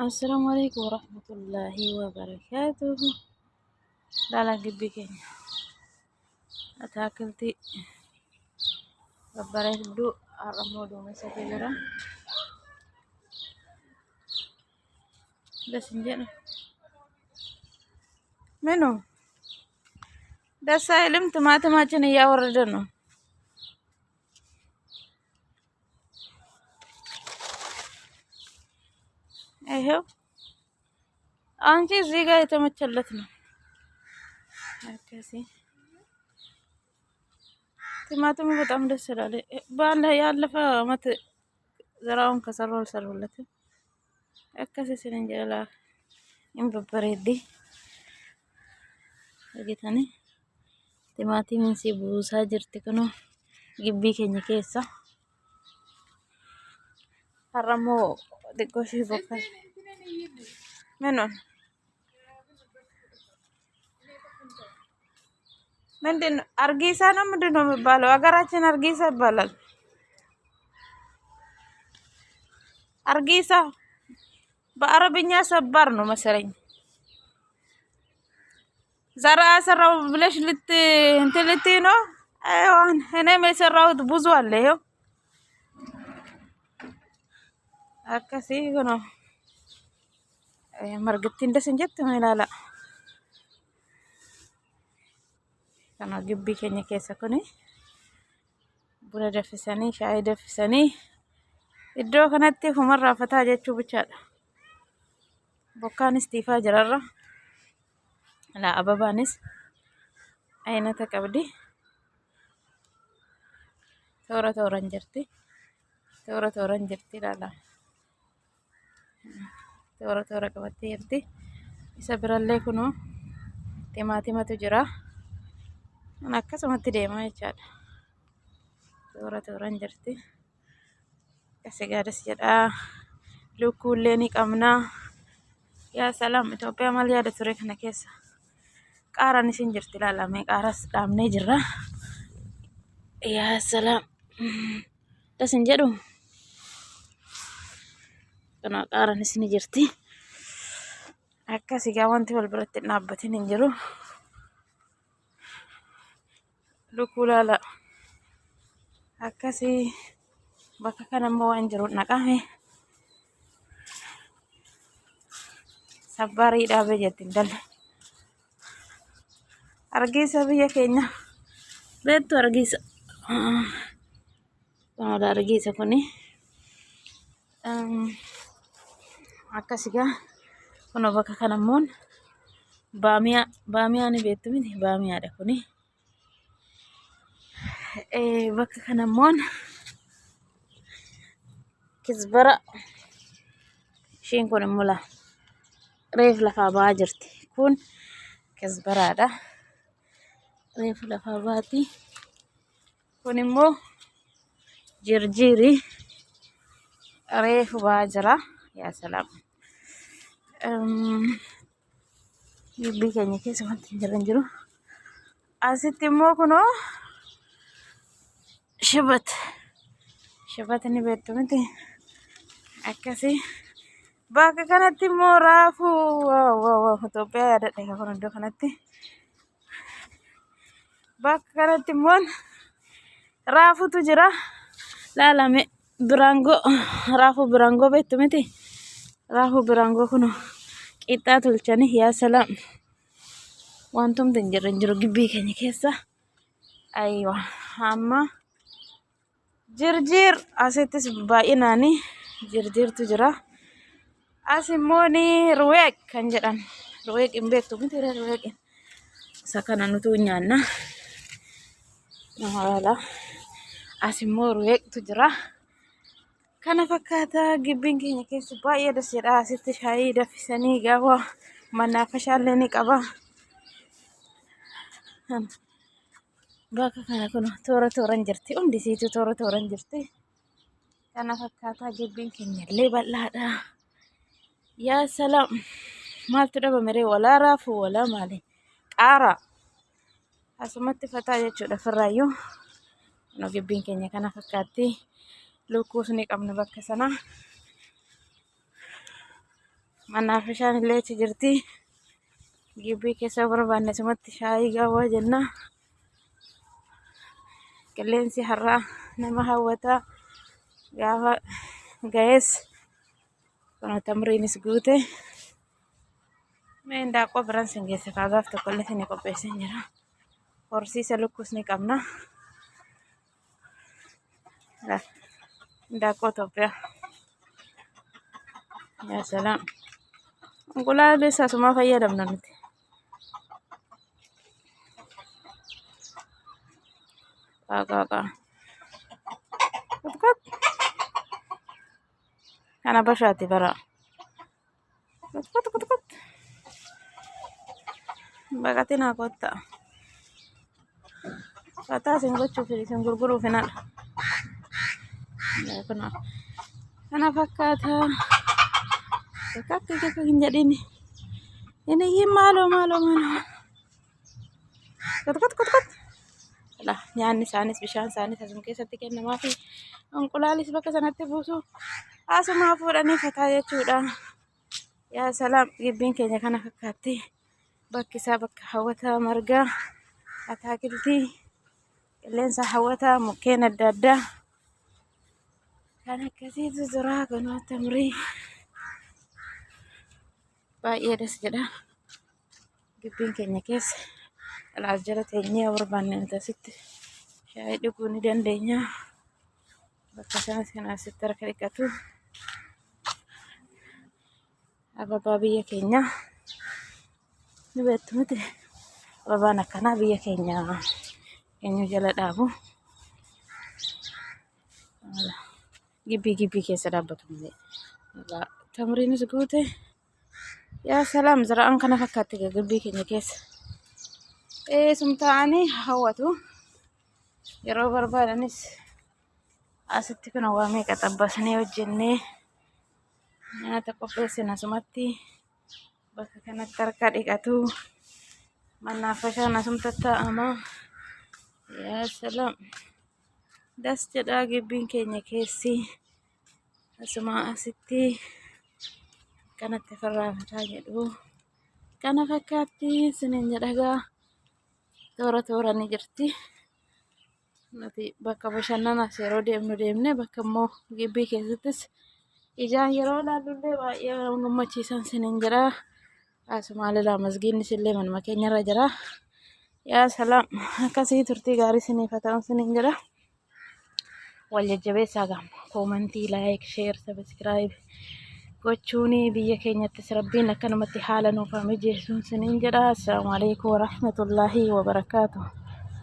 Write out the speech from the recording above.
السلام عليكم ورحمة الله وبركاته. لا لا قبيك أتاكلتي ببريك دو أرمودو مسافرة ده سنجنا منو ده سايلم تماتما يا وردنو أيهو أنتي زيغا يتمتشلتنا هكذا تماتم بتأم ده سلالة بان لا يالفا مت زراهم كسرول سرولته هكذا سنجلا إن ببريدي لقيتني تماتي من سيبوسا جرتكنو جبي كيني كيسا حرمو دقوشي بوكا منون ምንድን አርጊሳ ነው ምንድነው የሚባለው? ሀገራችን አርጊሳ ይባላል። አርጊሳ በአረብኛ ሰባር ነው መሰለኝ። ዘራ ሰራው ብለሽ እንትን ልትይ ነው? አይዋን እኔም የሰራሁት ብዙ አለ። ይኸው አከሲ ነው መርግቲ እንደስንጀት ማይላላ kana gibbii keenya keessa kuni buna danfisanii shaayii danfisanii iddoo kanatti humarraa fataa jechuu bichaadha. Bokkaanis tiifaa jirarra ala ababaanis aynata qabdi toora tooran jirti laala toora qabattee jirti. Isa birallee kunoo timaatimatu jira. Akkasumatti deemaa jechaadha. Tooran jirti. Kasi gaadas jedha. Lukkuullee ni qabna. Yaa salaam Itoophiyaa maal yaada ture kana keessa. Qaaraan isin jirti ilaalamee qaaras dhaabnee jirra. Yaa salaam. Dasin jedhu. Kana qaaraan isin jirti. Akkasi gaa wanti wal biratti dhaabbatiin hin jiru. Lukulala akkasi bakka kanammoo waan jiru naqame sabbarii dhaabee jetti intalli. Argiisa biyya keenya beektu argiisa. Kanaadha argiisa kuni akkasi gaa kuno bakka kanammoon baamiyaa ni beektu miti baamiyaadha kuni. Bakka kanammoon kizbara ishiin kun immoo reef lafaa ba'aa jirti. Kun kizbaraadha. Reef lafaa baati. Kun immoo jirjiiri reef ba'aa jira. Yaa salaam. Gibbii keenya keessa wanti hin jiru. Asitti immoo kunoo Shabat ni beektu miti akkasi bakka kanatti immoo raafuu Itoophiyaa yaadadha kan iddoo kanatti bakka kanatti immoo raafuutu jira laalame raafuu biraangoo beektu miti raafuu biraangoo kun qixxaa tolchanii yaa salaam wantumti hin jiru gibbii keenya keessa aywa amma jirjir asittis baay'inaani jirjirtu jira. As immoo ni ruweeq kan jedhan ruweeq hin beektu miti ruweeqin isa kana nutu nyaanna namoota. As immoo ruweeqtu jira. Kana fakkaata gibbiin keenya keessa baay'ee das jedha. Asitti shaayii danfisanii gaafa manaafashaallee ni qaba. Bakka kana kun tooran jirti. Hundisiitu tooran jirti. Kana fakkaata gibbiin keenya illee bal'aadha. Yaa salaam. Maaltu dhabame ree walaa raafuu walaa maali? Qaara. Asumatti fataa jechuudha firraayyuu. No gibbiin keenya kana fakkaatti. Lukkuus ni qabna bakka sana. manaafishaan illee achi jirti. Gibbii keessa barbaanne sumatti shaayii gaawwaa jenna. Qilleensi har'aa nama hawwataa gaafa ga'es kun tamriinis guute. Mee indaaqqoo biraan sin geesse gaaf tokkollee isin qopheessee jira. Horsiisa lukkuus ni qabna. Indaaqqoo Itoophiyaa. Yaa salaam. Enqulaalee saasumaa fayyadamna nuti. Qaqaqa. Kut. Kana bashaati bara. Kut. Baqatiin haa kottaa. Fataa isin gochuuf isin gurguruuf hin haadha. Kana fakkaata. Fakkaatti keessa hin jedhini. Inni iyyin maaloo. Kut. Nyaanni isaanis bishaan isaanis asuma keessatti kennamaa fi enqulaalis bakka sanatti buusu asumaa fuudhanii fataa jechuudha. Yaa salaam gibbiin keenya kana fakkaatti. Bakki isaa bakka hawwataa margaa ataakiltii qilleensa hawwataa mukkeen adda addaa kan akkasiitu jira. Kunoo tamrii baay'ee das jedha. Gibbiin keenya keessa alaas jala teenyee barbaanne nuti asitti shaayii dhuguu ni dandeenya. Bakka sanas kan asitti harka dhiqatu ababaa biyya keenya ni beektu miti. Ababaan akkanaa biyya keenya eenyu jala dhaabu. Gibbii keessa dhaabbatu malee. Tamriinis guute. Yaa salaam zira'aan kana fakkaatti gibbii keenya keessa. Teessum ta'anii hawwatu. Yeroo barbaadanis asitti kun waa meeqa xabbasnee hojjennee nyaata qopheessina asumatti bakka kanatti harka dhiqatu. Manaafashaan asumatti taa'ama. Yaa salaam. Das jedhaa gibbiin keenya keessi. Asuma asitti kanatti farraafataa jedhu. Kana fakkaatti isiniin jedhagaa. Toora ni jirti. Nuti bakka bashannanaas yeroo deemne bakka immoo gibbii keessattis ijaan yeroo ilaalullee baay'ee gammachiisan isiniin jedha. Asuma ilaalaa masgiinnis illee manuma keenyarra jira. Yaa salaam akkasii turtii gaarii isiniif haa ta'u isiniin jedha. Wal jajjabeessaa gaama. Koomentii, laayik, sheer, sabiskiraayib gochuun biyya keenyattis rabbiin akkanumatti haala nuuf haa mijeessuun isiniin jedha. Assalaamu alaikum warahmatullaahi wabarakaatuh.